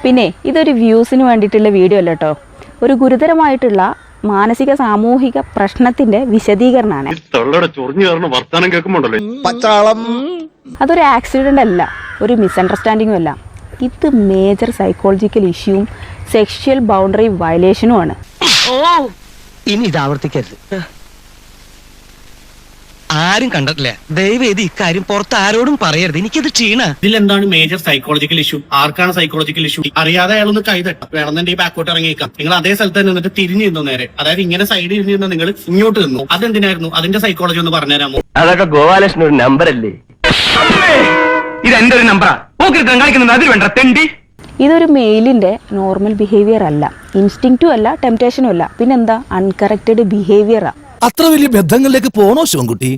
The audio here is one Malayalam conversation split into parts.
പിന്നെ ഇതൊരു വ്യൂസിന് വേണ്ടിയിട്ടുള്ള വീഡിയോ അല്ല കേട്ടോ, ഒരു ഗുരുതരമായിട്ടുള്ള മാനസിക സാമൂഹിക പ്രശ്നത്തിന്റെ വിശദീകരണമാണ്. അതൊരു ആക്സിഡന്റ് അല്ല, ഒരു മിസ്അണ്ടർസ്റ്റാൻഡിങ്ങും അല്ല. ഇത് മേജർ സൈക്കോളജിക്കൽ ഇഷ്യൂവും സെക്ഷൽ ബൗണ്ടറി വയലേഷനുമാണ്. ഇനി ഇത് ആവർത്തിക്കരുത്. ആരും കണ്ടിട്ടില്ല. ദയവേദി ഇക്കാര്യം പുറത്ത് ആരോടും പറയരുത്. എനിക്കത് ക്ഷീണ. ഇതിലെന്താണ് മേജർ സൈക്കോളജിക്കൽ ഇഷ്യൂ? ആർക്കാണ് സൈക്കോളജിക്കൽ ഇഷ്യൂ? അറിയാതെ അയാളൊന്ന് കൈതട്ടാം, വേണമെന്നുണ്ടെങ്കിൽ ബാക്കോട്ട് ഇറങ്ങിയേക്കാം. നിങ്ങൾ അതേ സ്ഥലത്ത് തന്നെ നിന്നിട്ട് തിരിഞ്ഞു നിന്നു നേരെ, അതായത് ഇങ്ങനെ സൈഡിൽ ഇരുന്ന് നിങ്ങൾ ഇങ്ങോട്ട് നിന്നു. അതെന്തിനായിരുന്നു? അതിന്റെ സൈക്കോളജി ഒന്ന് പറഞ്ഞുതരാമോ? അതൊക്കെ ഗോപാലകൃഷ്ണൻ ഒരു നമ്പർ അല്ലേ? ഇത് എന്റെ ഒരു നമ്പറാ. അതിൽ വേണ്ട തെണ്ടി. ഇതൊരു മെയിലിന്റെ നോർമൽ ബിഹേവിയർ അല്ല, ഇൻസ്റ്റിങ്ക്റ്റും അല്ല, ടെംപ്റ്റേഷനും അല്ല, പിന്നെന്താ അൺകറക്റ്റഡ് ബിഹേവിയറാ. അത്ര വലിയ ബന്ധങ്ങളിലേക്ക് പോണോ ശിവൻകുട്ടി?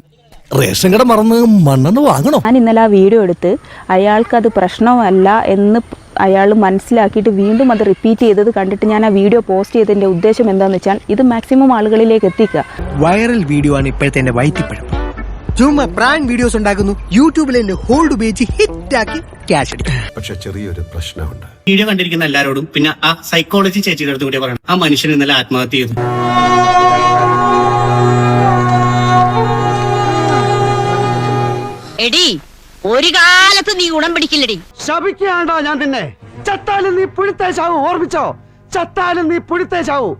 റേഷൻ കട മറന്ന് മണ്ണെണ്ണ വാങ്ങണോ? ഞാൻ ഇന്നലെ ആ വീഡിയോ എടുത്ത് അയാൾക്കത് പ്രശ്നമല്ല എന്ന് അയാൾ മനസ്സിലാക്കിയിട്ട് വീണ്ടും അത് റിപ്പീറ്റ് ചെയ്തത് കണ്ടിട്ട് ഞാൻ ആ വീഡിയോ പോസ്റ്റ് ചെയ്തതിന്റെ ഉദ്ദേശം എന്താണെന്ന് വെച്ചാൽ ഇത് മാക്സിമം ആളുകളിലേക്ക് എത്തിക്കുക. വൈറൽ വീഡിയോ ആണ് ഇപ്പോഴത്തെ എന്റെ വൈറ്റിപ്പഴം. ചുമ്മാ പ്രാങ്ക് വീഡിയോസ് ഉണ്ടാക്കുന്നു, യൂട്യൂബിൽ എന്റെ ഹോൾഡ് ഉപയോഗിച്ച് ഹിറ്റാക്കി ക്യാഷ് എടുക്കും. പക്ഷെ ചെറിയൊരു പ്രശ്നമുണ്ട്. വീഡിയോ കണ്ടിരിക്കുന്ന എല്ലാവരോടും പിന്നെ ആ സൈക്കോളജി ചേച്ചിയുടെ അടുത്ത് കൂടി പറയണം. ആ മനുഷ്യൻ ഇന്നലെ ആത്മഹത്യ ചെയ്തു. എടി ഒരു കാലത്ത് നീ ഗുണം പിടിക്കില്ലടി. ശപിക്കാണ്ടോ ഞാൻ തന്നെ? ചത്താലും നീ പുഴുത്തേ ചാവൂ, ഓർമ്മിച്ചോ? ചത്താലും നീ പുഴുത്തേ ചാവൂ.